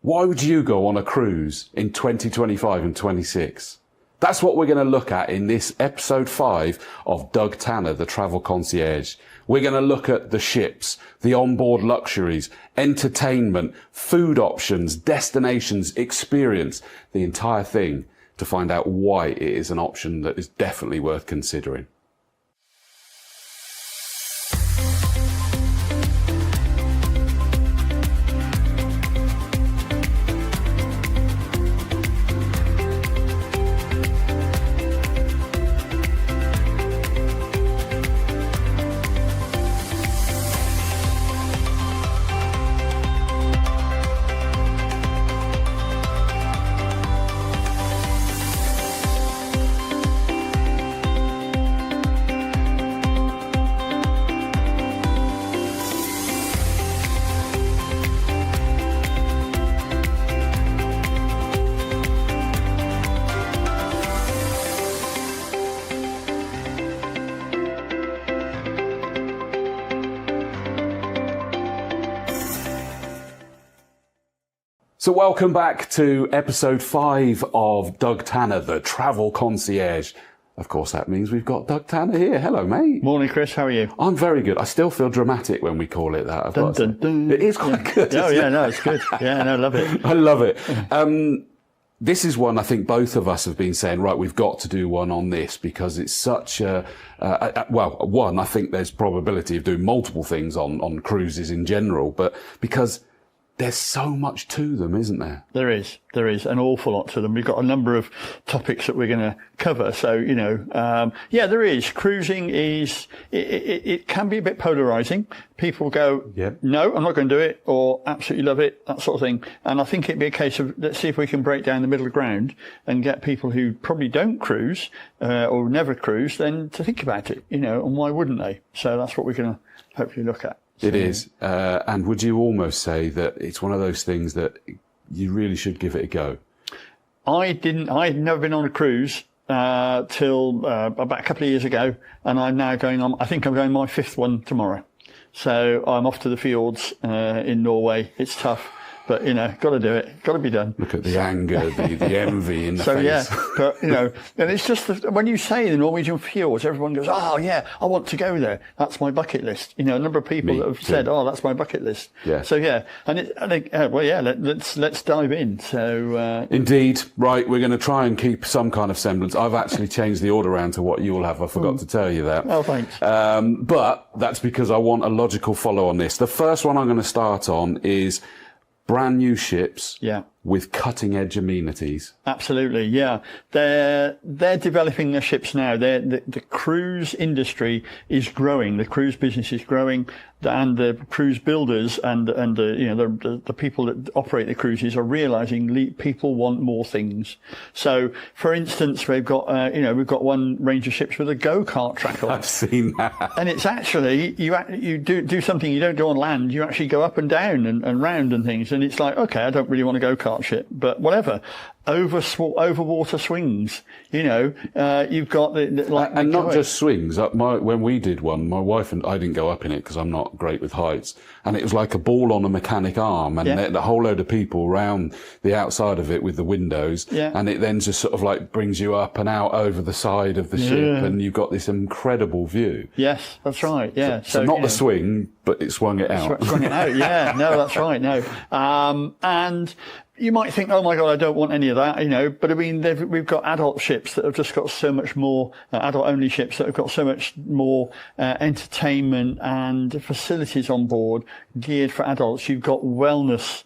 Why would you go on a cruise in 2025 and 26? That's what we're going to look at in this episode 5 of Doug Tanner, the Travel Concierge. We're going to look at the ships, the onboard luxuries, entertainment, food options, destinations, experience, the entire thing, to find out why it is an option that is definitely worth considering. So welcome back to episode 5 of Doug Tanner, the Travel Concierge. Of course, that means we've got Doug Tanner here. Hello, mate. Morning, Chris. How are you? I'm very good. I still feel dramatic when we call it that. Dun, dun, dun. It is quite good. Oh, yeah, no, it's good. Yeah, no, I love it. I love it. This is one I think both of us have been saying, right, we've got to do one on this because it's such one, I think there's probability of doing multiple things on cruises in general, but because there's so much to them, isn't there? There is an awful lot to them. We've got a number of topics that we're going to cover. So, there is. Cruising it can be a bit polarizing. People go, no, I'm not going to do it, or absolutely love it, that sort of thing. And I think it'd be a case of, let's see if we can break down the middle ground and get people who probably don't cruise, or never cruise, then to think about it, and why wouldn't they? So that's what we're going to hopefully look at. It is. And would you almost say that it's one of those things that you really should give it a go? I'd never been on a cruise till about a couple of years ago, and I'm now going on, I think I'm going my 5th one tomorrow. So I'm off to the fjords in Norway. It's tough. But, got to do it. Got to be done. Look at the anger, the envy in the face. So, yeah, but, and it's just, when you say the Norwegian fjords, everyone goes, oh, yeah, I want to go there. That's my bucket list. A number of people that have said, oh, that's my bucket list. Yeah. So, yeah. Let's dive in. So, Indeed. Right. We're going to try and keep some kind of semblance. I've actually changed the order around to what you'll have. I forgot to tell you that. Oh, thanks. But that's because I want a logical follow on this. The first one I'm going to start on is brand new ships with cutting edge amenities. Absolutely, yeah. They're developing their ships now. The cruise industry is growing. The cruise business is growing, and the cruise builders and the people that operate the cruises are realizing people want more things. So, for instance, we've got one range of ships with a go-kart track on. I've seen that. And it's actually you do something you don't do on land. You actually go up and down and round and things. And it's like, okay, I don't really want to go-kart ship, but whatever. Over water swings, you've got and not just swings. When we did one, my wife and I didn't go up in it because I'm not great with heights, and it was like a ball on a mechanic arm, and the whole load of people round the outside of it with the windows, and it then just sort of like brings you up and out over the side of the ship, and you've got this incredible view. Yes, that's right. Yeah, so not the swing, but it swung it out. Swung it out. Yeah, no, that's right. No, and you might think, oh my God, I don't want any of that, but I mean, we've got adult ships that have just got so much more, adult only ships that have got so much more, entertainment and facilities on board geared for adults. You've got wellness,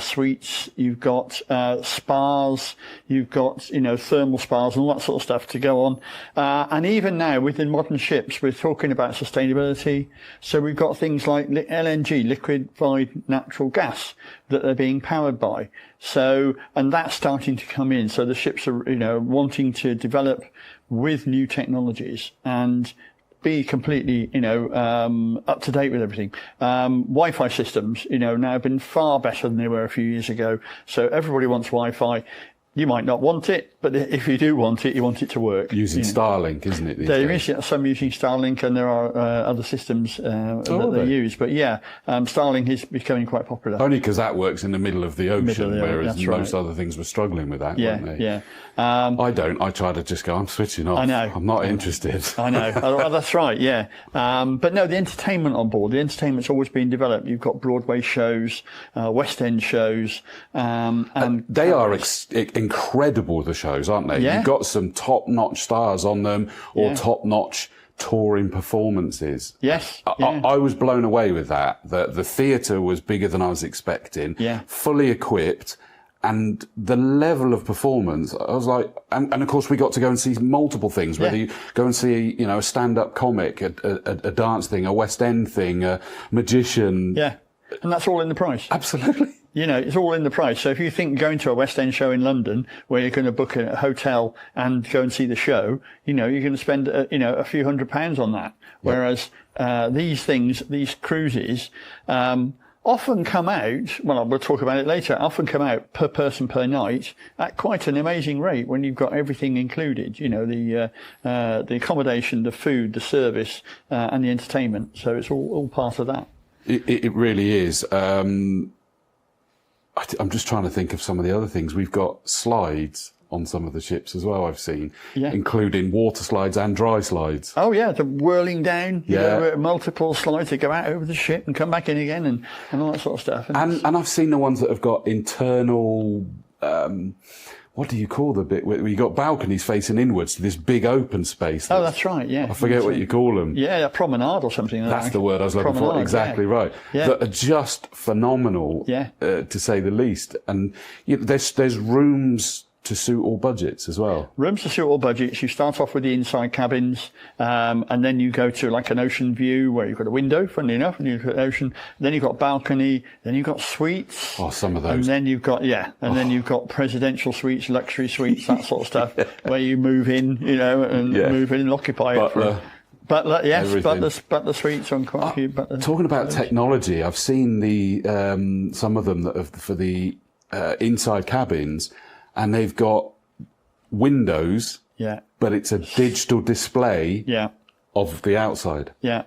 suites, you've got, spas, you've got, thermal spas and all that sort of stuff to go on. And even now within modern ships, we're talking about sustainability. So we've got things like LNG, liquefied natural gas, that they're being powered by. So, and that's starting to come in. So the ships are, wanting to develop with new technologies and be completely, up to date with everything. Wi-Fi systems, now have been far better than they were a few years ago. So everybody wants Wi-Fi. You might not want it, but if you do want it, you want it to work. Using Starlink, isn't it? There is some using Starlink, and there are other systems that they use. But yeah, Starlink is becoming quite popular. Only because that works in the middle of the ocean, whereas most other things were struggling with that, weren't they? Yeah. I don't. I try to just go, I'm switching off. I know. I'm not interested. I know. Oh, that's right, yeah. But no, the entertainment on board, the entertainment's always been developed. You've got Broadway shows, West End shows. And they are incredible, the shows, aren't they? Yeah. You've got some top-notch stars on them, or top-notch touring performances. Yes. I was blown away with that. The theatre was bigger than I was expecting. Yeah. Fully equipped. And the level of performance, I was like, and of course we got to go and see multiple things, whether you go and see, a stand-up comic, a dance thing, a West End thing, a magician. Yeah. And that's all in the price. Absolutely. It's all in the price. So if you think going to a West End show in London, where you're going to book a hotel and go and see the show, you're going to spend, a few £100s on that. Whereas, these cruises, often come out, we'll talk about it later, often come out per person per night at quite an amazing rate when you've got everything included, the accommodation, the food, the service, and the entertainment. So it's all part of that. It really is. I'm just trying to think of some of the other things. We've got slides on some of the ships as well, I've seen, including water slides and dry slides. Oh, yeah, the whirling down, multiple slides that go out over the ship and come back in again and all that sort of stuff. And I've seen the ones that have got internal, what do you call the bit where you got balconies facing inwards to this big open space? That's right, yeah. I forget what you call them. Yeah, a promenade or something. That's the word I was looking for. Exactly right. Yeah. That are just phenomenal, to say the least. And there's rooms to suit all budgets as well. Rooms to suit all budgets. You start off with the inside cabins, and then you go to like an ocean view where you've got a window, funnily enough, and you've got ocean. Then you've got balcony. Then you've got suites. Oh, some of those. And then you've got then you've got presidential suites, luxury suites, that sort of stuff, where you move in, move in and occupy it. Butler, yes, butler suites on quite a few. Talking about technology, I've seen some of them that have for the inside cabins. And they've got windows, but it's a digital display of the outside. Yeah.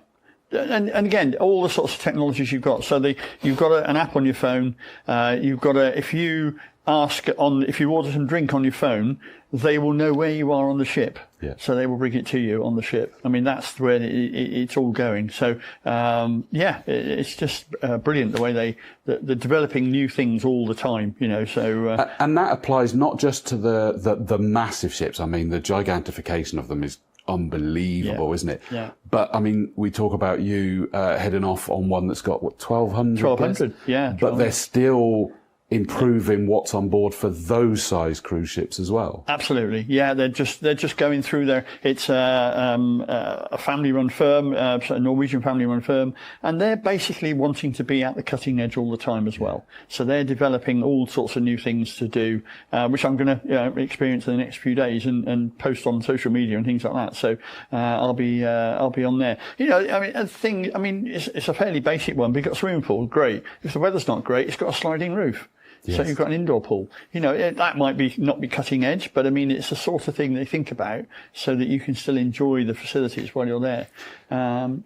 And again, all the sorts of technologies you've got. So you've got an app on your phone. If you order some drink on your phone, they will know where you are on the ship. Yeah. So they will bring it to you on the ship. I mean, that's where it's all going. So, it's just brilliant the way they're developing new things all the time, so. And that applies not just to the massive ships. I mean, the gigantification of them is unbelievable, isn't it? Yeah. But I mean, we talk about you heading off on one that's got 1,200. 1,200, yeah. But they're still improving what's on board for those size cruise ships as well. Absolutely, yeah. They're just going through there. It's a family-run firm, a Norwegian family-run firm, and they're basically wanting to be at the cutting edge all the time as well. So they're developing all sorts of new things to do, which I'm going to experience in the next few days and post on social media and things like that. So I'll be on there. It's a fairly basic one. But you've got a swimming pool, great. If the weather's not great, it's got a sliding roof. Yes. So you've got an indoor pool. That might not be cutting edge, but I mean, it's the sort of thing they think about so that you can still enjoy the facilities while you're there. And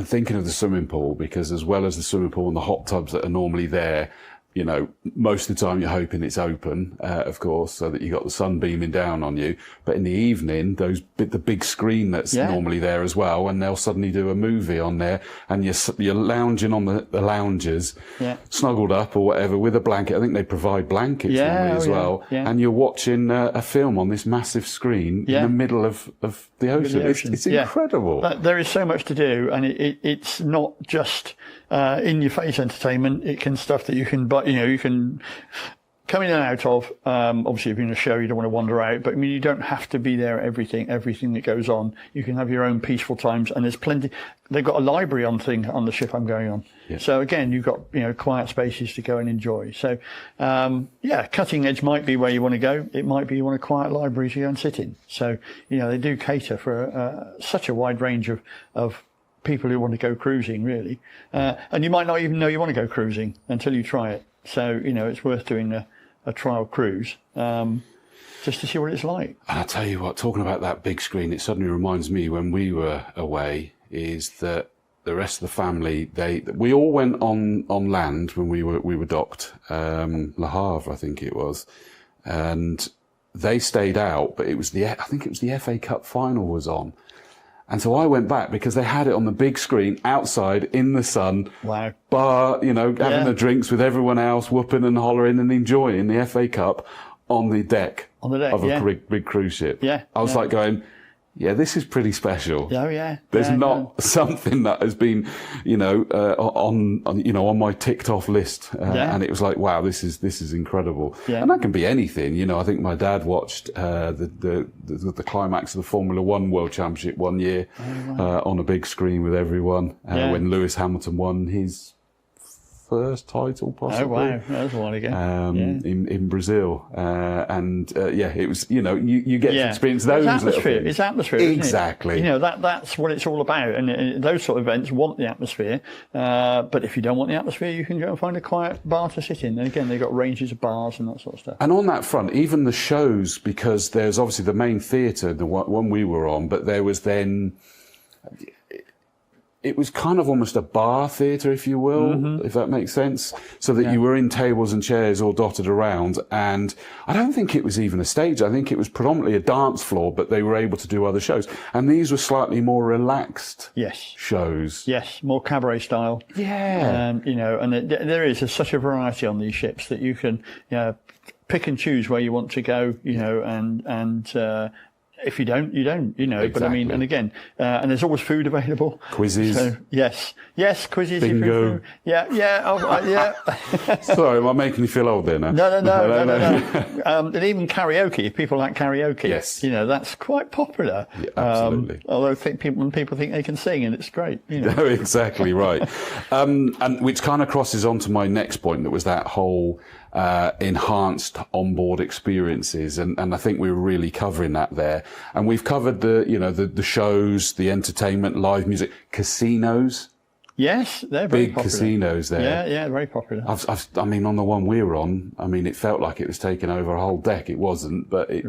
thinking of the swimming pool, because as well as the swimming pool and the hot tubs that are normally there, most of the time you're hoping it's open, of course, so that you got the sun beaming down on you. But in the evening, the big screen that's normally there as well, and they'll suddenly do a movie on there, and you're lounging on the lounges, snuggled up or whatever with a blanket. I think they provide blankets normally as well, and you're watching a film on this massive screen in the middle of the ocean. It's incredible. There is so much to do, and it's not just in-your-face entertainment. It can stuff that you can buy. You can come in and out of. Obviously, if you're in a show, you don't want to wander out. But I mean, you don't have to be there. Everything that goes on, you can have your own peaceful times. And there's plenty. They've got a library on the ship I'm going on. Yeah. So again, you've got quiet spaces to go and enjoy. So cutting edge might be where you want to go. It might be you want a quiet library to go and sit in. So they do cater for such a wide range of people who want to go cruising, really. And you might not even know you want to go cruising until you try it. So, it's worth doing a trial cruise. just to see what it's like. And I tell you what, talking about that big screen, it suddenly reminds me when we were away, is that the rest of the family, we all went on land when we were docked, Le Havre, I think it was, and they stayed out, but I think it was the FA Cup final was on. And so I went back because they had it on the big screen outside in the sun. Wow. Bar, having the drinks with everyone else, whooping and hollering and enjoying the FA Cup on the deck of a big cruise ship. Yeah. I was like going, yeah, this is pretty special. Oh yeah. There's not something that has been, on my ticked off list, and it was like, wow, this is incredible. Yeah. And that can be anything. I think my dad watched the climax of the Formula One World Championship one year on a big screen with everyone when Lewis Hamilton won his first title, possibly. Oh wow, that was a while ago. In Brazil, it was. You get to experience those little things. It's atmosphere, exactly. Isn't it? That's what it's all about. And those sort of events want the atmosphere. But if you don't want the atmosphere, you can go and find a quiet bar to sit in. And again, they've got ranges of bars and that sort of stuff. And on that front, even the shows, because there's obviously the main theatre, the one we were on, but there was then. It was kind of almost a bar theatre, if you will, if that makes sense. So that you were in tables and chairs all dotted around. And I don't think it was even a stage. I think it was predominantly a dance floor, but they were able to do other shows. And these were slightly more relaxed shows. Yes, more cabaret style. Yeah. There's such a variety on these ships that you can pick and choose where you want to go, and if you don't, you don't, Exactly. But I mean, and again, and there's always food available. Quizzes. So, yes, quizzes. Bingo. Yeah. Sorry, am I making you feel old there now? No. And even karaoke, if people like karaoke. Yes. That's quite popular. Yeah, absolutely. Although people think they can sing, and it's great. No, exactly right. And which kind of crosses onto my next point, that was that whole enhanced onboard experiences, and I think we were really covering that there. And we've covered the shows, the entertainment, live music, casinos. Yes, they're very big popular. Casinos there. Yeah, very popular. I mean, on the one we were on, it felt like it was taking over a whole deck. It wasn't, but it's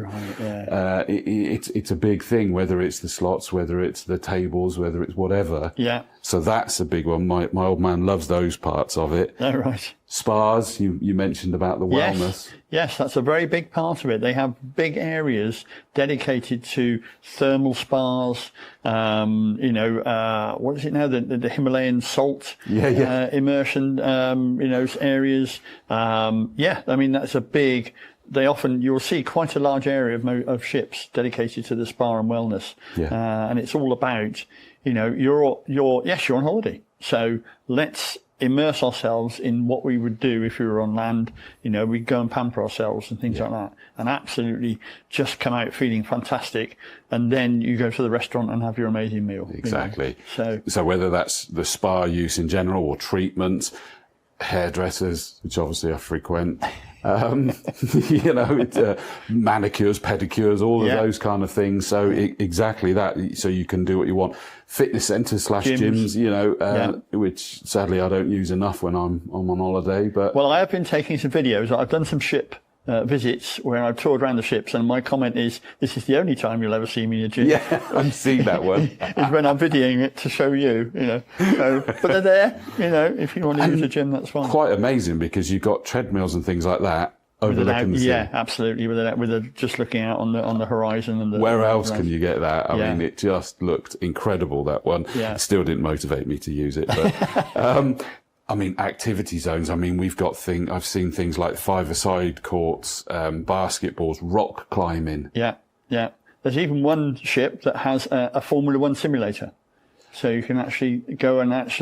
a big thing. Whether it's the slots, whether it's the tables, whether it's whatever. Yeah. So that's a big one. My old man loves those parts of it. Oh, right. Spas, you mentioned about the wellness. Yes, that's a very big part of it. They have big areas dedicated to thermal spas, what is it now? The Himalayan salt immersion, areas. That's a big... you'll see quite a large area of ships dedicated to the spa and wellness. Yeah. And it's all about, you're on holiday. So let's immerse ourselves in what we would do if we were on land. We go and pamper ourselves and things like that, and absolutely just come out feeling fantastic. And then you go to the restaurant and have your amazing meal. Exactly. So whether that's the spa use in general or treatments, hairdressers, which obviously I frequent, manicures, pedicures, all of those kind of things. So exactly that. So you can do what you want. Fitness centres / gyms, which sadly I don't use enough when I'm on holiday. But I have been taking some videos. I've done some ship visits where I've toured around the ships, and my comment is, this is the only time you'll ever see me in a gym. Yeah, I've seen that one. Is when I'm videoing it to show you, So, but they're there, if you want to use a gym, that's fine. Quite amazing, because you've got treadmills and things like that overlooking the sea. Yeah, absolutely. With just looking out on the horizon and where else can you get that? I mean, it just looked incredible, that one. Yeah. Still didn't motivate me to use it, but. Activity zones. I've seen things like five-a-side courts, basketballs, rock climbing. Yeah. There's even one ship that has a Formula One simulator. So you can actually go and as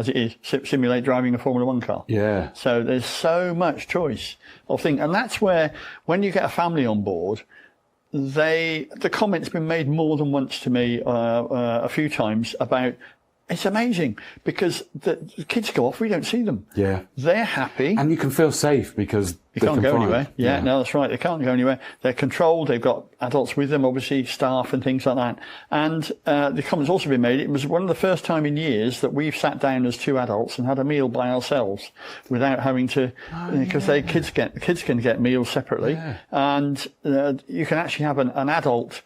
it is, simulate driving a Formula One car. Yeah. So there's so much choice of things. And that's where, when you get a family on board, the comment's been made more than once to me, a few times, about It's amazing because the kids go off, we don't see them. Yeah. They're happy. And you can feel safe because They they're can't go confined. anywhere. Yeah, no, that's right. They can't go anywhere. They're controlled. They've got adults with them, obviously, staff and things like that. And the comment's also been made, it was one of the first time in years that we've sat down as 2 adults and had a meal by ourselves without having to, because kids can get meals separately. Yeah. And you can actually have an adult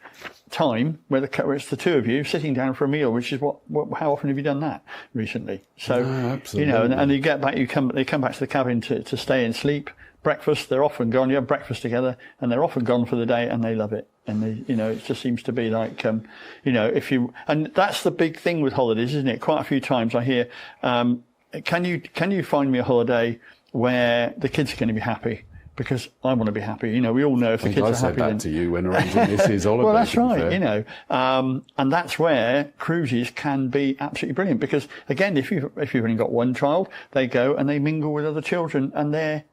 time where it's the 2 of you sitting down for a meal, which is how often have you done that recently? So, absolutely. and you get back, they come back to the cabin to stay and sleep. Breakfast, they're often gone. You have breakfast together, and they're often gone for the day, and they love it. And it just seems to be like, and that's the big thing with holidays, isn't it? Quite a few times I hear, can you find me a holiday where the kids are going to be happy? Because I want to be happy. We all know if the kids are happy. I said that to you when arranging this holiday. Well, that's right. And that's where cruises can be absolutely brilliant. Because again, if you've only got one child, they go and they mingle with other children, and they're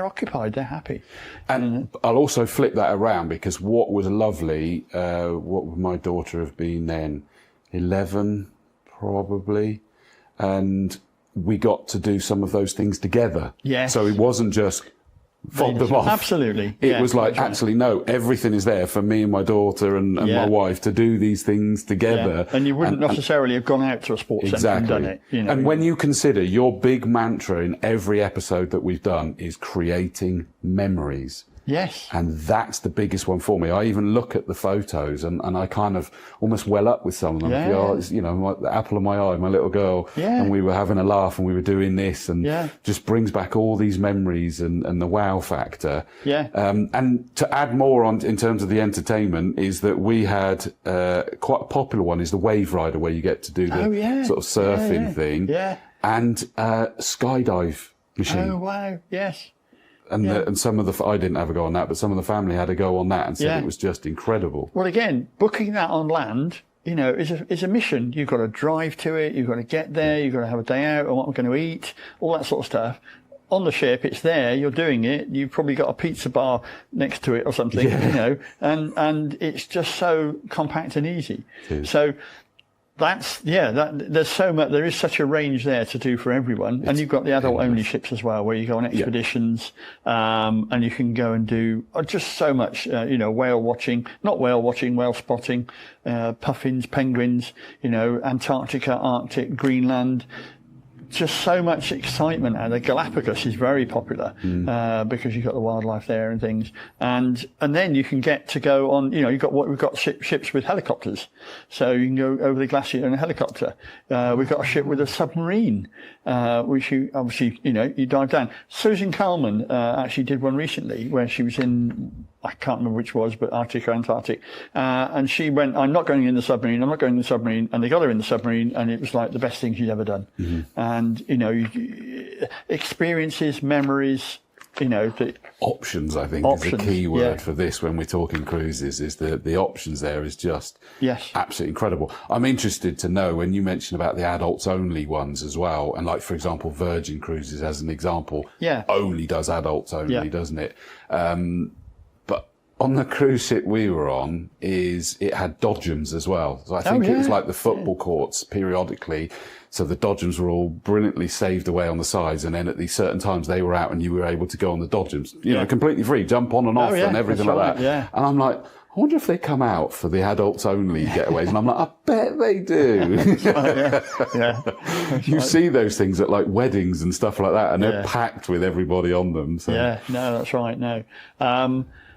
occupied, they're happy. And I'll also flip that around, because what was lovely, what would my daughter have been then? 11, probably, and we got to do some of those things together. Yes. So it wasn't just fob them off. Absolutely. It was like, actually, no, everything is there for me and my daughter and my wife to do these things together. Yeah. And you wouldn't necessarily have gone out to a sports centre and done it. And when you consider your big mantra in every episode that we've done is creating memories. Yes. And that's the biggest one for me. I even look at the photos and I kind of almost well up with some of them. Yeah. The apple of my eye, my little girl. Yeah. And we were having a laugh and we were doing this, and just brings back all these memories and the wow factor. Yeah. And to add more on in terms of the entertainment is that we had, quite a popular one is the wave rider, where you get to do the sort of surfing thing. Yeah. And, skydive machine. Oh, wow. Yes. And some of I didn't have a go on that, but some of the family had a go on that and said it was just incredible. Well, again, booking that on land, is a mission. You've got to drive to it. You've got to get there. You've got to have a day out and what we're going to eat, all that sort of stuff. On the ship, it's there. You're doing it. You've probably got a pizza bar next to it or something, and it's just so compact and easy. So there's so much, there is such a range there to do for everyone. And you've got the adult only ships as well, where you go on expeditions, and you can go and do just so much, whale spotting, puffins, penguins, Antarctica, Arctic, Greenland. Just so much excitement, and the Galapagos is very popular because you've got the wildlife there and things, and then you can get to go on. We've got ships with helicopters, so you can go over the glacier in a helicopter. We've got a ship with a submarine, which you obviously you dive down. Susan Carlman actually did one recently where she was in, I can't remember which was, but Arctic or Antarctic. And she went, I'm not going in the submarine. And they got her in the submarine, and it was like the best thing she'd ever done. Mm-hmm. And, experiences, memories, the options, I think, is the key word for this when we're talking cruises, is the options there is just absolutely incredible. I'm interested to know, when you mentioned about the adults only ones as well, and like, for example, Virgin Cruises as an example, only does adults only, doesn't it? But on the cruise ship we were on, it had dodgems as well. So I think it was like the football courts periodically. So the dodgems were all brilliantly saved away on the sides, and then at these certain times they were out and you were able to go on the dodgems, completely free, jump on and off and everything like that. Yeah. And I'm like, I wonder if they come out for the adults only getaways. And I'm like, I bet they do. You see those things at like weddings and stuff like that, and they're packed with everybody on them. So. Yeah, no, that's right. No.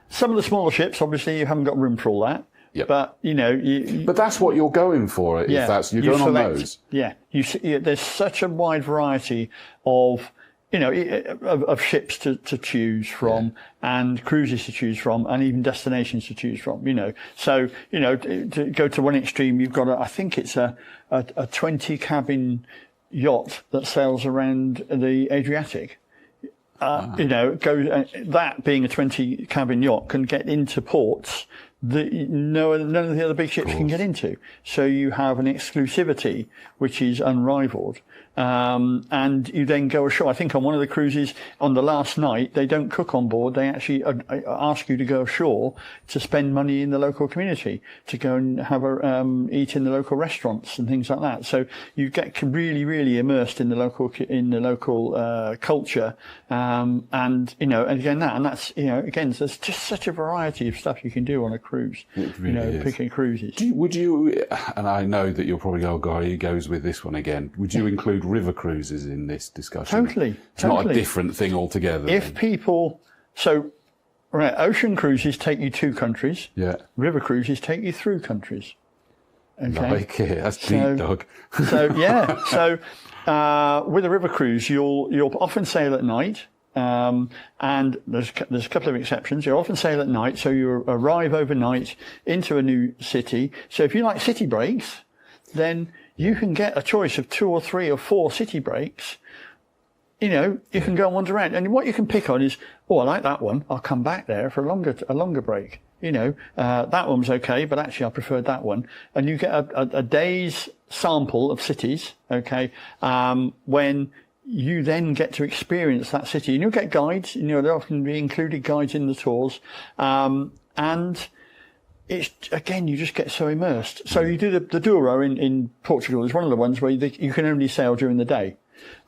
Some of the smaller ships, obviously, you haven't got room for all that. Yep. But but that's what you're going for. If you're going on those. Yeah, there's such a wide variety of of ships to choose from, and cruises to choose from, and even destinations to choose from. So to go to one extreme, you've got I think it's a 20 cabin yacht that sails around the Adriatic. That being a 20 cabin yacht can get into ports that none of the other big ships can get into. So you have an exclusivity which is unrivaled. and you then go ashore. I think on one of the cruises, on the last night, they don't cook on board. They actually ask you to go ashore to spend money in the local community, to go and have eat in the local restaurants and things like that. So you get really, really immersed in the local culture, and that's again, there's just such a variety of stuff you can do on a cruise. It really is. Picking cruises. Would you? And I know that you'll probably go, "Oh God, he goes with this one again." Would you include river cruises in this discussion? Totally. It's not a different thing altogether. If people, ocean cruises take you to countries. Yeah. River cruises take you through countries. Okay. Like it. That's deep, Doug. With a river cruise, you'll often sail at night. And there's a couple of exceptions. You often sail at night, so you arrive overnight into a new city. So if you like city breaks, then you can get a choice of 2 or 3 or 4 city breaks. You can go and wander around, and what you can pick on is, I like that one. I'll come back there for a longer break. That one was okay, but actually I preferred that one. And you get a day's sample of cities, okay, when you then get to experience that city. And you'll get guides, there often be included guides in the tours. And it's, again, you just get so immersed. So you do the Douro in Portugal is one of the ones where you can only sail during the day.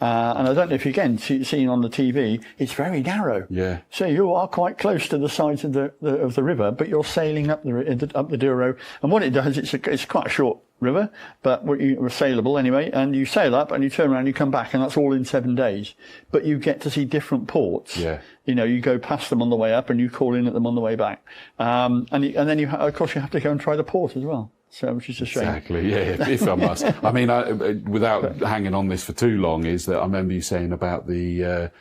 And I don't know if you again seen on the TV, it's very narrow. Yeah. So you are quite close to the sides of the river, but you're sailing up the Douro. And what it does, it's quite a short river, but sailable anyway. And you sail up and you turn around, you come back, and that's all in 7 days. But you get to see different ports. Yeah. You go past them on the way up, and you call in at them on the way back. And then of course you have to go and try the port as well. So, which is a shame. Exactly, yeah, if I must. I mean, without hanging on this for too long, is that I remember you saying about the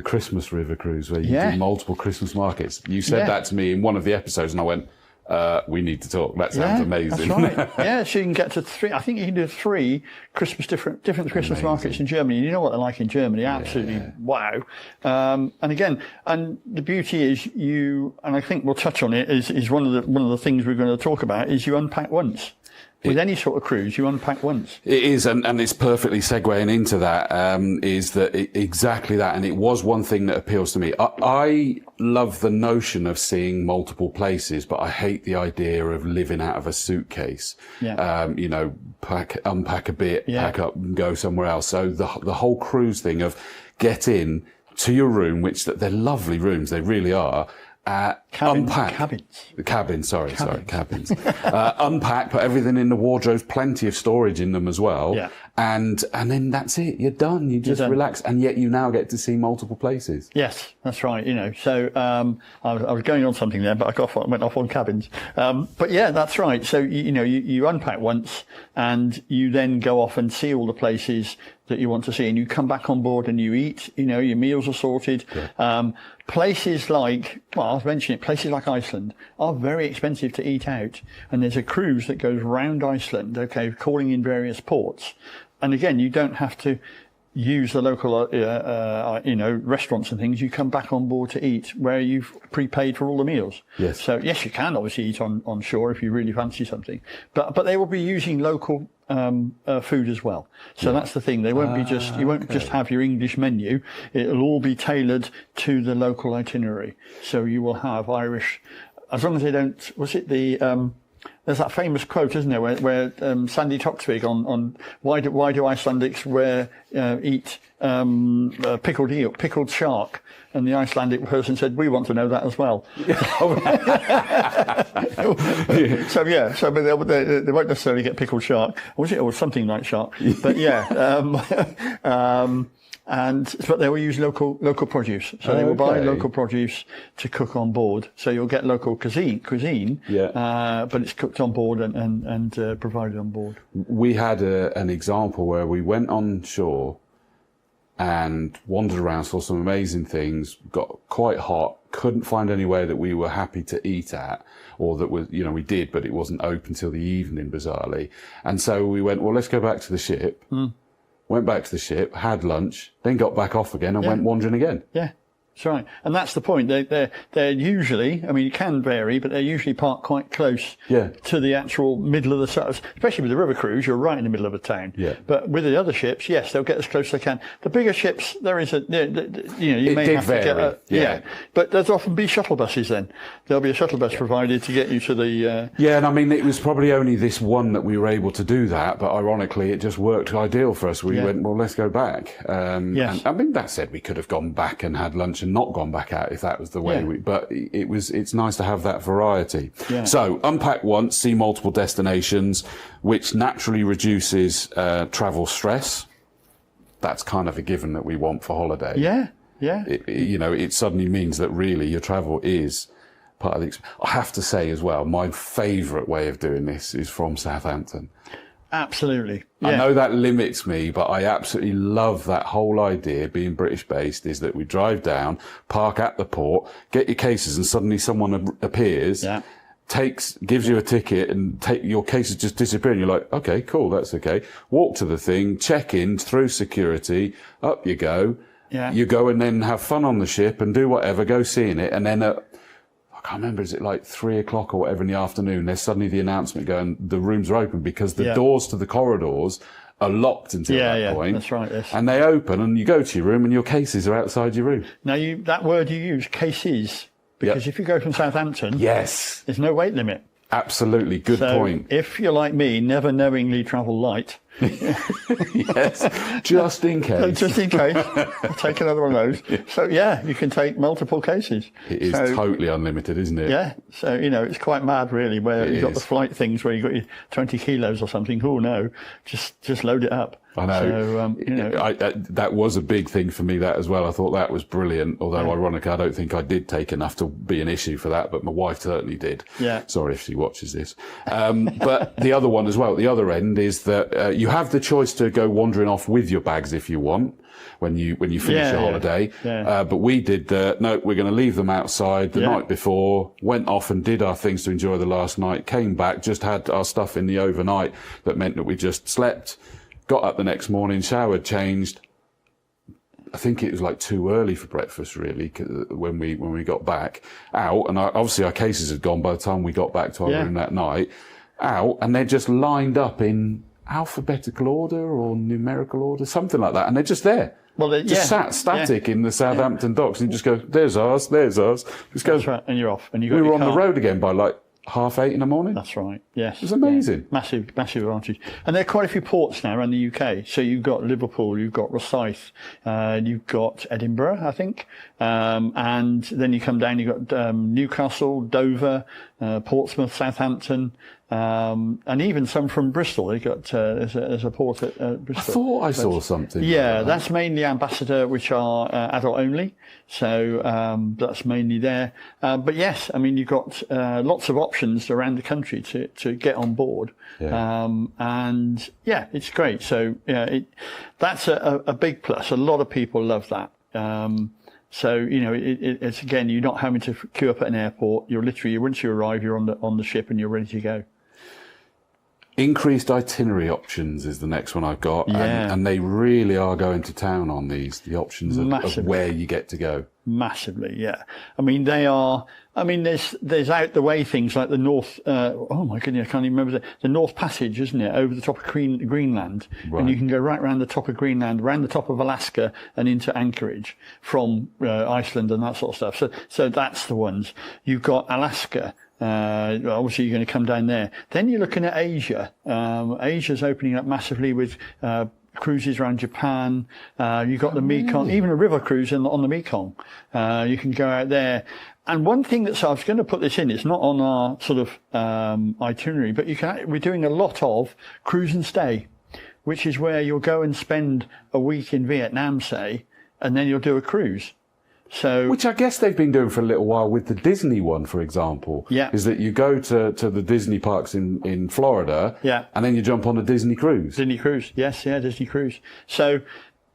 Christmas river cruise where you do multiple Christmas markets. You said that to me in one of the episodes, and I went, we need to talk. That sounds amazing. That's right. Yeah, so you can get to 3. I think you can do 3 different Christmas markets in Germany. You know what they're like in Germany? Absolutely, wow. And the beauty is and I think we'll touch on it. Is one of the things we're going to talk about is you unpack once. With any sort of cruise, you unpack once. It is, and it's perfectly segueing into that, is that exactly that. And it was one thing that appeals to me. I love the notion of seeing multiple places, but I hate the idea of living out of a suitcase. Yeah. Unpack a bit, pack up and go somewhere else. So the whole cruise thing of get in to your room, which they're lovely rooms, they really are. Unpack. Cabins. Unpack, put everything in the wardrobes, plenty of storage in them as well. Yeah. And then that's it. You're done. You just relax. And yet you now get to see multiple places. Yes, that's right. So, I was going on something there, but I went off on cabins. But yeah, that's right. So, you unpack once and you then go off and see all the places that you want to see, and you come back on board and you eat, your meals are sorted. Yeah. Places like, I'll mention it, places like Iceland are very expensive to eat out. And there's a cruise that goes round Iceland, okay, calling in various ports. And again, you don't have to use the local, restaurants and things. You come back on board to eat where you've prepaid for all the meals. Yes. So yes, you can obviously eat on shore if you really fancy something, but they will be using local food as well. So that's the thing. They won't be you won't just have your English menu. It'll all be tailored to the local itinerary. So you will have Irish, as long as they don't, was it there's that famous quote, isn't there, where Sandy Toksvig on why do Icelandics eat pickled shark, and the Icelandic person said, we want to know that as well. So they won't necessarily get pickled shark, or something like shark, but but they will use local produce. So they will buy local produce to cook on board. So you'll get local cuisine, but it's cooked on board and provided on board. We had an example where we went on shore and wandered around, saw some amazing things, got quite hot, couldn't find anywhere that we were happy to eat at, or that was, we did, but it wasn't open till the evening, bizarrely. And so we went, well, let's go back to the ship. Went back to the ship, had lunch, then got back off again and went wandering again. Yeah. That's right. And that's the point. They're usually, I mean, it can vary, but they're usually parked quite close to the actual middle of the town. Especially with the river cruise, you're right in the middle of a town. Yeah. But with the other ships, yes, they'll get as close as they can. The bigger ships, you may have to get yeah. But there's often be shuttle buses then. There'll be a shuttle bus provided to get you to the... Yeah, and I mean, it was probably only this one that we were able to do that, but ironically, it just worked ideal for us. We went, well, let's go back. Yes. And, I mean, that said, we could have gone back and had lunch and not gone back out if that was the way but it's nice to have that variety. Yeah. So unpack once, see multiple destinations, which naturally reduces travel stress. That's kind of a given that we want for holiday. Yeah, yeah. It suddenly means that really your travel is part of the experience. I have to say as well, my favourite way of doing this is from Southampton. Absolutely. Yeah. I know that limits me, but I absolutely love that whole idea, being British based, is that we drive down, park at the port, get your cases, and suddenly someone appears, gives you a ticket, and your cases just disappear, and you're like, okay, cool, that's okay. Walk to the thing, check in, through security, up you go. Yeah. You go and then have fun on the ship and do whatever, go seeing it, and then I can't remember, is it like 3 o'clock or whatever in the afternoon, there's suddenly the announcement going, the rooms are open, because the doors to the corridors are locked until that point. That's right, yes. And they open and you go to your room and your cases are outside your room. Now, that word you use, cases, because if you go from Southampton, there's no weight limit. Absolutely, good point. If you're like me, never knowingly travel light. Yes, just in case. Just in case. I'll take another one of those. So, you can take multiple cases. It is totally unlimited, isn't it? Yeah. So, it's quite mad, really, where you've got the flight things where you've got your 20 kilos or something. Oh, no. Just load it up. I know. So, that was a big thing for me, that as well. I thought that was brilliant. Although, ironically, I don't think I did take enough to be an issue for that, but my wife certainly did. Yeah. Sorry if she watches this. But the other one as well, at the other end, is that you have the choice to go wandering off with your bags if you want when you finish your holiday. Yeah. But we did, no, we're going to leave them outside the night before, went off and did our things to enjoy the last night, came back, just had our stuff in the overnight. That meant that we just slept, got up the next morning, showered, changed. I think it was like too early for breakfast, really, when we got back out. And obviously our cases had gone by the time we got back to our room that night. Out, and they're just lined up in alphabetical order or numerical order, something like that. And they're just there. Well, sat static in the Southampton docks. And you just go, there's ours, there's ours. Just go. That's right. And you're off. And we were on the road again by like 8:30 in the morning. That's right. Yes. It was amazing. Yeah. Massive advantage. And there are quite a few ports now around the UK. So you've got Liverpool, you've got Rosyth, you've got Edinburgh, I think. And then you come down, you've got Newcastle, Dover, Portsmouth, Southampton, and even some from Bristol. They got there's a port at Bristol. I thought I saw something. Yeah, like that's mainly Ambassador, which are adult only. So that's mainly there. But yes, I mean you've got lots of options around the country to get on board. Yeah. And it's great. So that's a big plus. A lot of people love that. So it's again, you're not having to queue up at an airport. You're literally, once you arrive, you're on the ship and you're ready to go. Increased itinerary options is the next one I've got, and they really are going to town on the options of where you get to go. Massively, yeah. I mean, they are. I mean, there's out the way things like the North. Oh my goodness, I can't even remember the North Passage, isn't it? Over the top of Greenland, right. And you can go right around the top of Greenland, around the top of Alaska, and into Anchorage from Iceland and that sort of stuff. So that's the ones. You've got Alaska. Obviously you're going to come down there. Then you're looking at Asia. Asia's opening up massively with cruises around Japan. You've got the Mekong, even a river cruise on the Mekong. You can go out there. And one thing I was going to put this in, it's not on our sort of itinerary, but we're doing a lot of cruise and stay, which is where you'll go and spend a week in Vietnam, say, and then you'll do a cruise. So, which I guess they've been doing for a little while with the Disney one, for example. Yeah. Is that you go to the Disney parks in Florida. Yeah. And then you jump on a Disney cruise. Disney cruise. Yes. Yeah. Disney cruise. So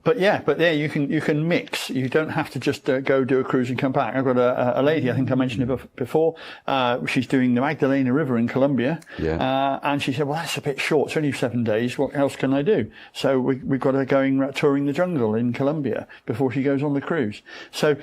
But there you can mix. You don't have to just go do a cruise and come back. I've got a lady, I think I mentioned it before. She's doing the Magdalena River in Colombia. Yeah. And she said, well, that's a bit short. It's only 7 days. What else can I do? So we've got her going touring the jungle in Colombia before she goes on the cruise. So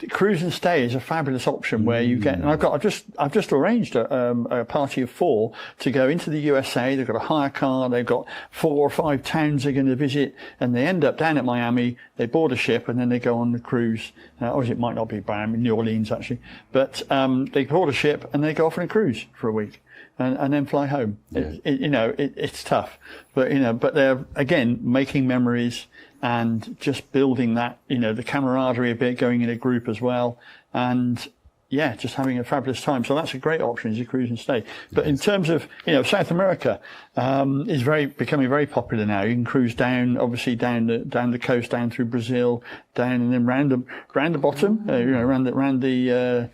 cruise and stay is a fabulous option where you get, and I've just arranged a party of 4 to go into the USA. They've got a hire car. They've got 4 or 5 towns they're going to visit, and they end up down at Miami. They board a ship and then they go on the cruise. Or it might not be Miami, New Orleans actually, but they board a ship and they go off on a cruise for a week and then fly home. Yeah. It's tough, but they're again making memories and just building that, the camaraderie a bit, going in a group as well, and just having a fabulous time. So that's a great option, is a cruise and stay. But in terms of, South America is becoming very popular now. You can cruise down, obviously down the coast, down through Brazil, down and then round the bottom, around the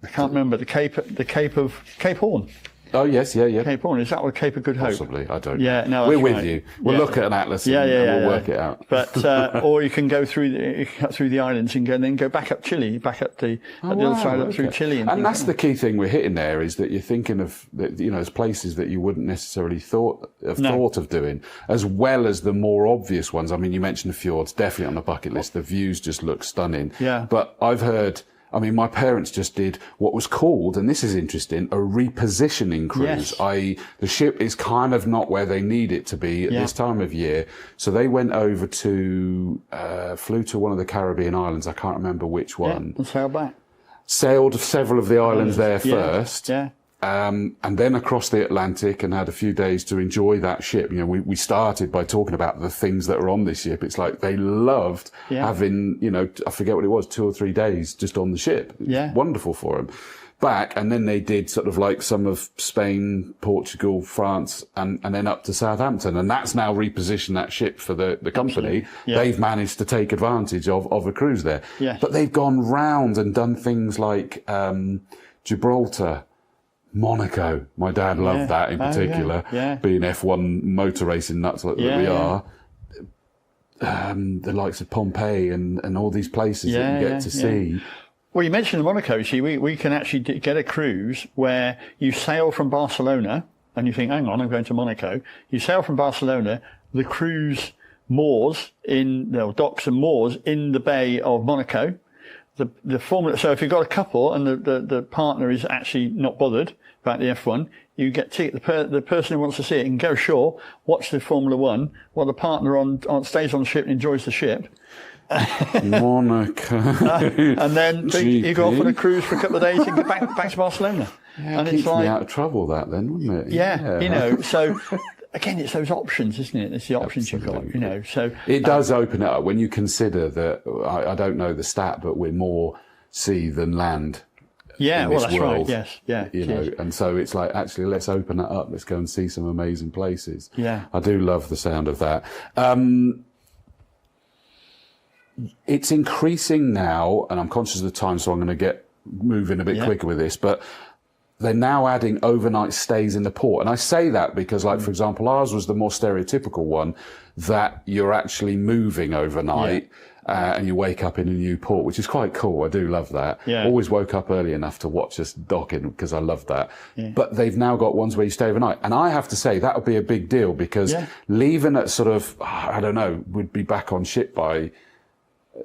I can't remember the Cape Horn. Oh yes, yeah. Cape Horn, is that what Cape of Good Hope? Possibly, I don't. Yeah, no, we're that's with right. you. We'll look at an atlas and we'll work it out. But or you can go through the islands and then go back up Chile, back up the other side up through Chile. And that's the key thing we're hitting there, is that you're thinking of as places that you wouldn't necessarily thought of doing, as well as the more obvious ones. I mean, you mentioned the fjords, definitely on the bucket list. The views just look stunning. Yeah. But I've heard. I mean, my parents just did what was called, and this is interesting, a repositioning cruise, i.e. the ship is kind of not where they need it to be at this time of year. So they went over flew to one of the Caribbean islands, I can't remember which one. And sailed back. Sailed several of the islands there first. Yeah. And then across the Atlantic and had a few days to enjoy that ship. We started by talking about the things that are on this ship. It's like they loved having, I forget what it was, 2 or 3 days just on the ship. Yeah. Wonderful for them. Back, and then they did sort of like some of Spain, Portugal, France, and then up to Southampton. And that's now repositioned that ship for the company. Yeah. They've managed to take advantage of a cruise there. Yes. But they've gone round and done things like Gibraltar, Monaco. My dad loved that in particular, being F1 motor racing nuts that we are. The likes of Pompeii and all these places that you get to see. Well, you mentioned Monaco. See, we can actually get a cruise where you sail from Barcelona and you think, hang on, I'm going to Monaco. You sail from Barcelona, the cruise moors docks and moors in the Bay of Monaco. The formula. So if you've got a couple and the partner is actually not bothered about the F1, you get the person who wants to see it can go ashore, watch the Formula One while the partner stays on the ship and enjoys the ship. Monaco. And then you go off on a cruise for a couple of days and get back to Barcelona. Yeah, and it keeps me out of trouble, that then, wouldn't it? Yeah. So again, it's those options, isn't it? It's the options you've got, So it does open it up when you consider that. I don't know the stat, but we're more sea than land. Yeah, well, that's world, right. Yes, yeah. And so it's like, actually, let's open that up. Let's go and see some amazing places. Yeah, I do love the sound of that. It's increasing now, and I'm conscious of the time, so I'm going to get moving a bit quicker with this, but they're now adding overnight stays in the port. And I say that because, for example, ours was the more stereotypical one, that you're actually moving overnight and you wake up in a new port, which is quite cool. I do love that. Yeah. Always woke up early enough to watch us docking because I love that. Yeah. But they've now got ones where you stay overnight. And I have to say that would be a big deal because leaving at sort of, I don't know, we'd be back on ship by,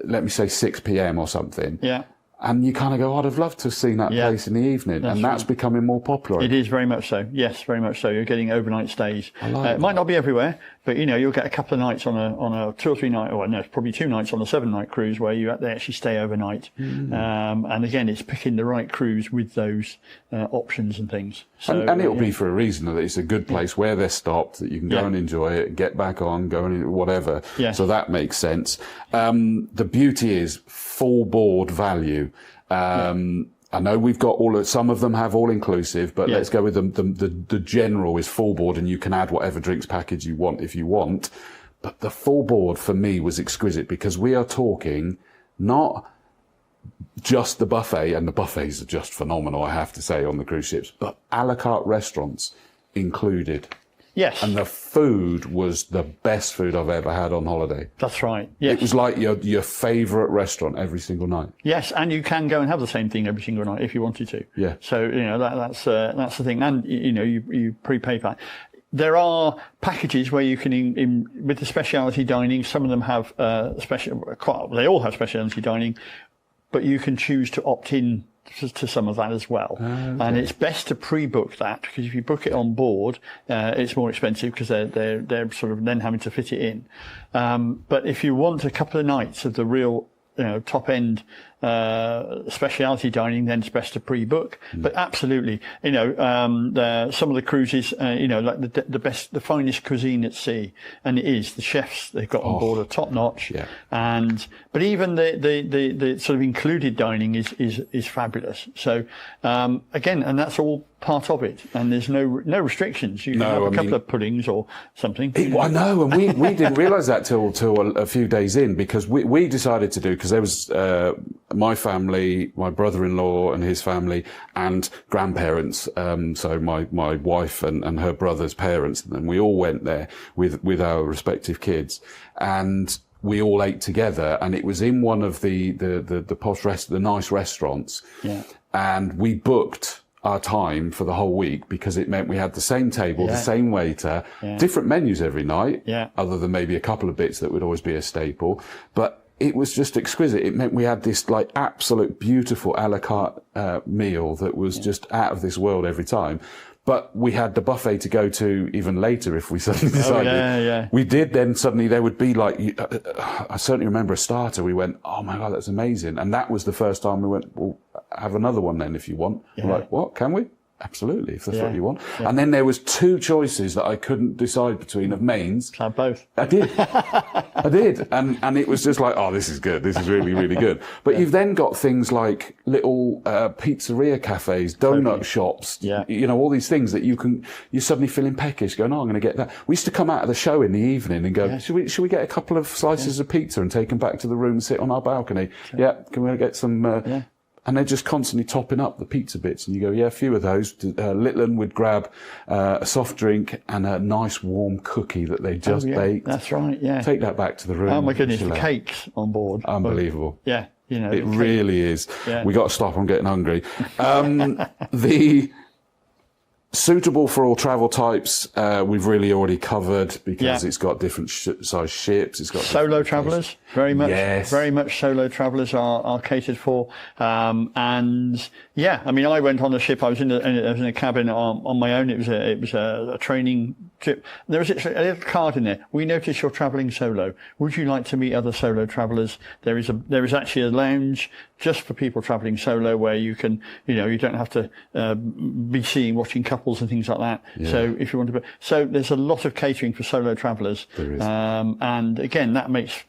let me say 6 p.m. or something. Yeah. And you kind of go, I'd have loved to have seen that place in the evening. That's becoming more popular. It is very much so. Yes, very much so. You're getting overnight stays. I like it might not be everywhere, but you'll get a couple of nights on a 2 or 3 night, or no, probably 2 nights on a 7-night cruise where they actually stay overnight. And again, it's picking the right cruise with those options and things. So, and it'll be for a reason that it's a good place where they're stopped, that you can go and enjoy it, get back on, go and whatever. Yeah. So that makes sense. The beauty is full board value. I know we've got some of them have all inclusive, but let's go with the general is full board, and you can add whatever drinks package you want if you want. But the full board for me was exquisite because we are talking not just the buffet, and the buffets are just phenomenal, I have to say, on the cruise ships, but a la carte restaurants included. Yes. And the food was the best food I've ever had on holiday. That's right. Yes. It was like your favourite restaurant every single night. Yes, and you can go and have the same thing every single night if you wanted to. Yeah. So, that's the thing. And, you prepay for that. There are packages where you can, with the specialty dining, some of them have they all have specialty dining, but you can choose to opt in to some of that as well. Okay. And it's best to pre-book that, because if you book it on board, it's more expensive because they're sort of then having to fit it in. But if you want a couple of nights of the real, top end, specialty dining, then it's best to pre-book. But absolutely, some of the cruises, like the finest cuisine at sea, and it is the chefs they've got on board are top notch. Yeah. But even the sort of included dining is fabulous. So again, and that's all part of it, and there's no restrictions. You can have a couple of puddings or something. I know, and we didn't realise that till a few days in, because we decided to do, because there was my family, my brother-in-law and his family, and grandparents. So my wife and her brother's parents, and we all went there with our respective kids, and we all ate together, and it was in one of the posh the nice restaurants. Yeah. And we booked our time for the whole week, because it meant we had the same table, the same waiter, different menus every night, other than maybe a couple of bits that would always be a staple. But it was just exquisite. It meant we had this like absolute beautiful a la carte meal that was just out of this world every time. But we had the buffet to go to even later if we suddenly decided. We did then suddenly there would be like, I certainly remember a starter. We went, oh my God, that's amazing. And that was the first time we went, well, have another one then if you want. We're like, what, can we? Absolutely, if that's what you want. And then there was two choices that I couldn't decide between of mains. Have both. I did. I did. And it was just like, oh, this is good. This is really, really good. But you've then got things like little pizzeria cafes, donut shops, all these things that you're suddenly feeling peckish, going, oh, I'm going to get that. We used to come out of the show in the evening and go, should we get a couple of slices of pizza and take them back to the room and sit on our balcony? Yeah, can we get some... And they're just constantly topping up the pizza bits. And you go, a few of those. Litland would grab a soft drink and a nice warm cookie that they just baked. That's right, yeah. Take that back to the room. Oh, my goodness, the cakes on board. Unbelievable. Yeah, it really is. Yeah. We got to stop. I'm getting hungry. The suitable for all travel types, we've really already covered, because it's got different size ships. It's got solo travellers, very much solo travellers are catered for. And I mean, I went on a ship. I was in a cabin on my own. It was a training trip. There was a little card in there. We notice you're travelling solo. Would you like to meet other solo travellers? There is actually a lounge just for people travelling solo, where you can, you don't have to be watching couples and things like that. Yeah. So if you want to, so there's a lot of catering for solo travellers. There is. And again, that makes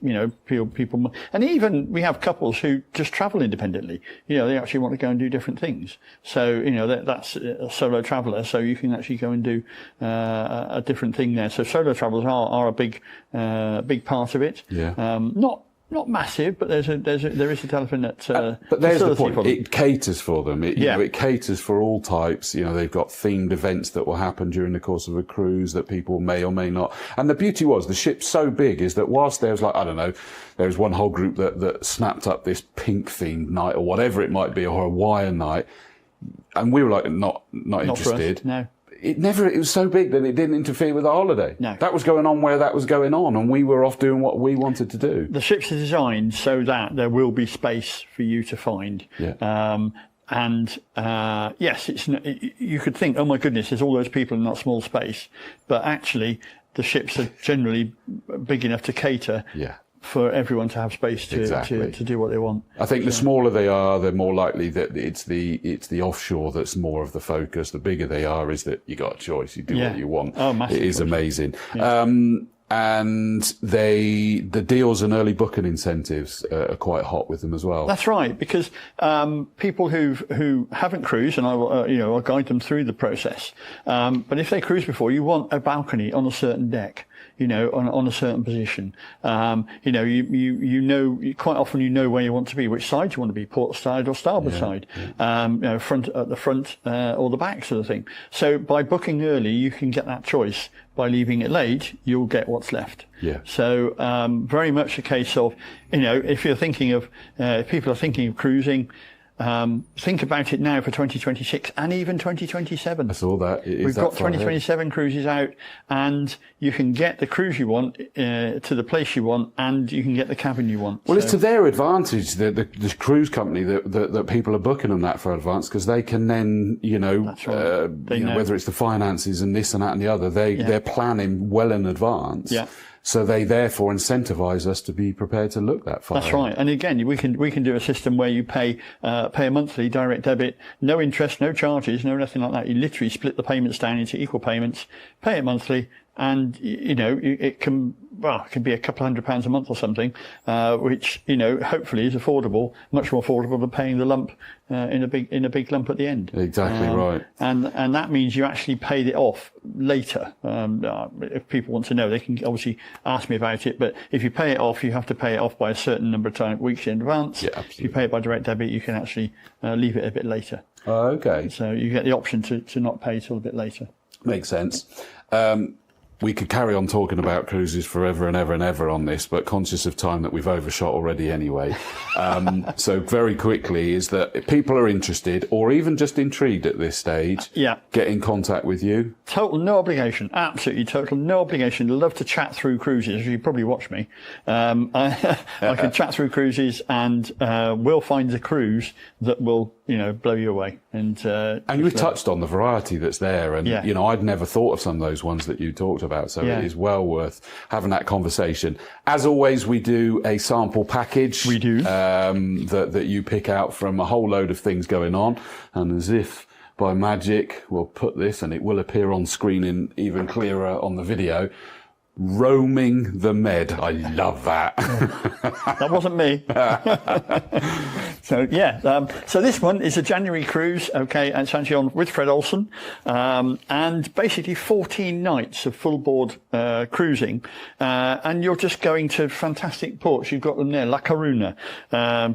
people, and even we have couples who just travel independently. They actually want to go and do different things. So that's a solo traveller. So you can actually go and do a different thing there. So solo travellers are a big part of it. Yeah. Not massive, but there is a telephone that. But there's the point. It caters for them. It caters for all types. They've got themed events that will happen during the course of a cruise that people may or may not. And the beauty was the ship's so big is that whilst there was like, I don't know, there was one whole group that snapped up this pink themed night or whatever it might be, or a Hawaiian night, and we were like not interested. For us, no. It was so big that it didn't interfere with the holiday. No. That was going on where that was going on, and we were off doing what we wanted to do. The ships are designed so that there will be space for you to find. Yeah. Yes, you could think, oh my goodness, there's all those people in that small space. But actually, the ships are generally big enough to cater. Yeah. For everyone to have space to do what they want. I think the smaller they are, the more likely that it's the offshore that's more of the focus. The bigger they are, is that you got a choice. You do what you want. Oh, massive it is choice. Amazing. Yeah. And the deals and early booking incentives are quite hot with them as well. That's right, because people who haven't cruised, and I'll guide them through the process. But if they cruise before, you want a balcony on a certain deck. on a certain position. Quite often you know where you want to be, which side you want to be, port side or starboard side, front at the front or the back sort of thing. So by booking early, you can get that choice. By leaving it late, you'll get what's left. Yeah. So very much a case of, if you're thinking of, if people are thinking of cruising, think about it now for 2026 and even 2027. I saw that. We've got 2027 cruises out, and you can get the cruise you want to the place you want, and you can get the cabin you want. Well, it's to their advantage, the cruise company that people are booking them that for advance, because they can then, That's right. They know. whether it's the finances and this and that and the other, they're planning well in advance. Yeah. So they therefore incentivize us to be prepared to look that far. That's right. And again, we can do a system where you pay a monthly direct debit, no interest, no charges, no nothing like that. You literally split the payments down into equal payments, pay it monthly, and it can be a couple £100 a month or something, which hopefully is affordable, much more affordable than paying the lump in a big lump at the end. Exactly right. And that means you actually paid it off later. If people want to know, they can obviously ask me about it. But if you pay it off, you have to pay it off by a certain number of weeks in advance. Yeah, absolutely. If you pay it by direct debit, you can actually leave it a bit later. Oh, okay. So you get the option to not pay till a bit later. Makes sense. We could carry on talking about cruises forever and ever and ever on this, but conscious of time that we've overshot already anyway. So very quickly is that if people are interested or even just intrigued at this stage, get in contact with you. Total no obligation. Absolutely total no obligation. Love to chat through cruises. You probably watch me. I can chat through cruises, and we'll find a cruise that will, blow you away. And you touched on the variety that's there, and I'd never thought of some of those ones that you talked about, so it is well worth having that conversation. As always, we do a sample package. We do. That you pick out from a whole load of things going on, and as if by magic, we'll put this, and it will appear on screen in even clearer on the video. Roaming the Med. I love that. That wasn't me. So this one is a January cruise, okay, and it's actually on with Fred Olsen, and basically 14 nights of full board cruising, and you're just going to fantastic ports. You've got them there: La Coruna,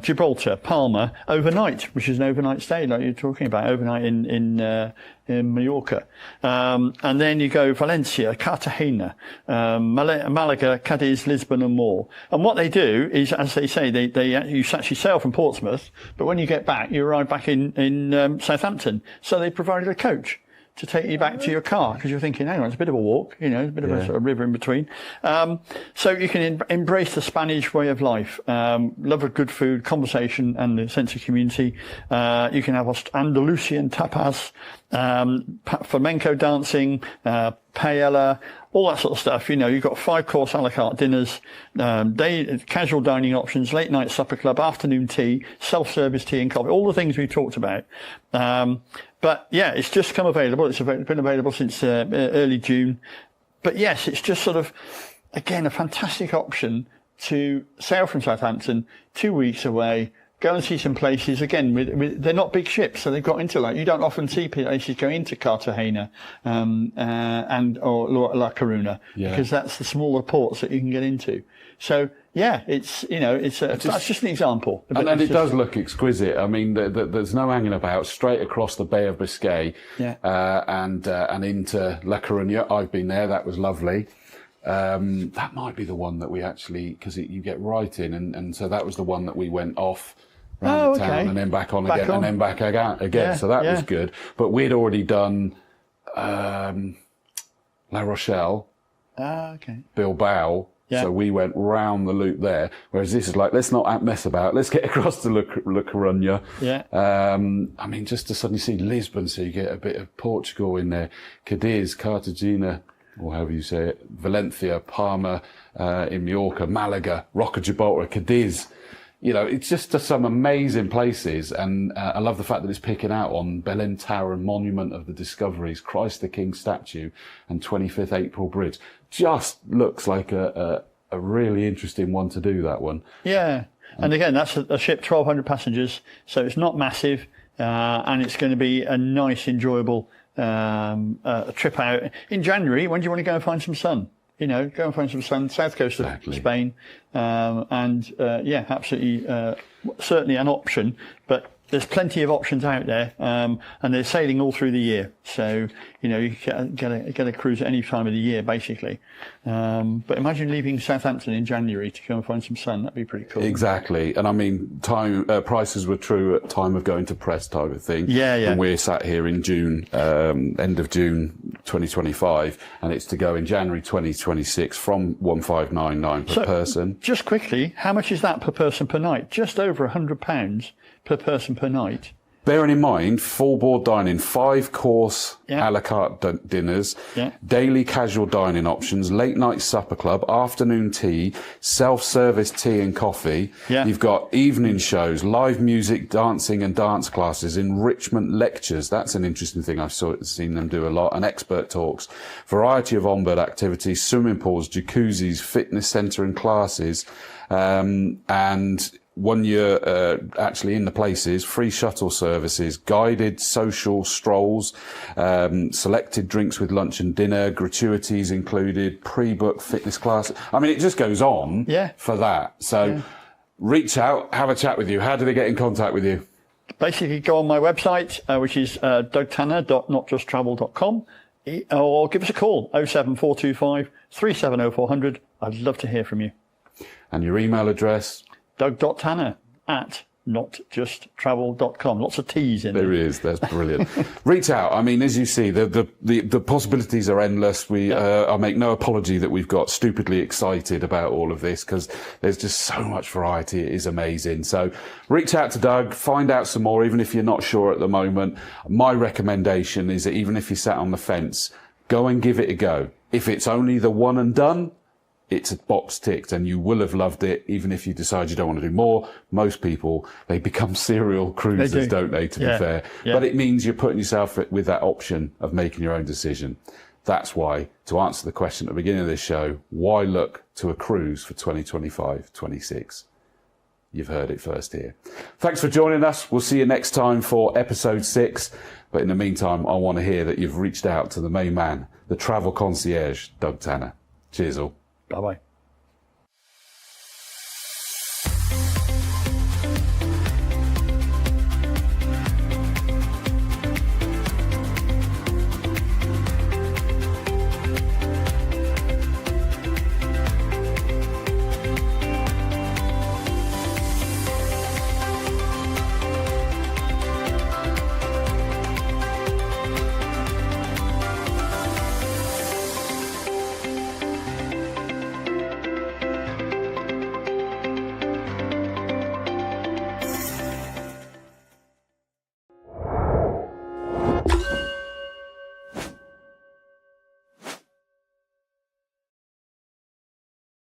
Gibraltar, Palma, overnight, which is an overnight stay, like you're talking about, overnight in Mallorca, and then you go Valencia, Cartagena, Malaga, Cadiz, Lisbon, and more. And what they do is, as they say, you actually sail from Portsmouth, but when you get back, you arrive back in Southampton. So they provided a coach to take you back to your car, because you're thinking, hang on, it's a bit of a walk, a bit of a sort of river in between. So you can embrace the Spanish way of life, love of good food, conversation, and the sense of community. You can have Andalusian tapas, flamenco dancing, paella, all that sort of stuff. You've got 5-course a la carte dinners, casual dining options, late night supper club, afternoon tea, self-service tea and coffee, all the things we talked about. But it's just come available. It's been available since early June. But yes, it's just sort of, again, a fantastic option to sail from Southampton, 2 weeks away, go and see some places. Again, they're not big ships, so they've got into, you don't often see places go into Cartagena or La Coruna, because that's the smaller ports that you can get into. So that's just an example. And it does look exquisite. I mean, there's no hanging about. Straight across the Bay of Biscay, and into La Coruña. I've been there. That was lovely. That might be the one that we actually, because you get right in, and so that was the one that we went off around the town and then back on again and then back again. So that was good. But we'd already done La Rochelle, Bilbao. Yeah. So we went round the loop there, whereas this is like, let's not mess about. Let's get across to La Coruña. Yeah. I mean, just to suddenly see Lisbon, so you get a bit of Portugal in there, Cadiz, Cartagena, or however you say it, Valencia, Palma, in Mallorca, Malaga, Rock of Gibraltar, Cadiz. It's just some amazing places, and I love the fact that it's picking out on Belém Tower and Monument of the Discoveries, Christ the King statue, and 25th April Bridge. Just looks like a really interesting one to do, that one. Yeah, and again, that's a ship 1,200 passengers, so it's not massive, and it's going to be a nice, enjoyable trip out in January. When do you want to go and find some sun? go and find some sun, south coast of Spain. Absolutely, certainly an option, but there's plenty of options out there, and they're sailing all through the year. So, you get a cruise at any time of the year, basically. But imagine leaving Southampton in January to go and find some sun. That'd be pretty cool. Exactly. And I mean, prices were true at time of going to press type of thing. Yeah. And we're sat here in June, end of June 2025, and it's to go in January 2026 from 1599 per person. Just quickly, how much is that per person per night? Just over £100 per person per night. Bearing in mind, full board dining, 5-course a la carte dinners, daily casual dining options, late night supper club, afternoon tea, self-service tea and coffee. You've got evening shows, live music, dancing and dance classes, enrichment lectures. That's an interesting thing. I've seen them do a lot. And expert talks, variety of onboard activities, swimming pools, jacuzzis, fitness centre and classes, and when you're actually in the places, free shuttle services, guided social strolls, selected drinks with lunch and dinner, gratuities included, pre-booked fitness classes. I mean, it just goes on for that. So reach out, have a chat with you. How do they get in contact with you? Basically, go on my website, which is dougtanner.notjusttravel.com, or give us a call, 07425 370 400. I'd love to hear from you. And your email address? doug.tanner@notjusttravel.com. Lots of T's in there. There is. That's brilliant. Reach out. I mean, as you see, the possibilities are endless. I make no apology that we've got stupidly excited about all of this, because there's just so much variety. It is amazing. So reach out to Doug, find out some more, even if you're not sure at the moment. My recommendation is that even if you sat on the fence, go and give it a go. If it's only the one and done, it's a box ticked, and you will have loved it, even if you decide you don't want to do more. Most people, they become serial cruisers, don't they, to be fair? But it means you're putting yourself with that option of making your own decision. That's why, to answer the question at the beginning of this show, why look to a cruise for 2025-26? You've heard it first here. Thanks for joining us. We'll see you next time for episode 6. But in the meantime, I want to hear that you've reached out to the main man, the travel concierge, Doug Tanner. Cheers all. Bye-bye.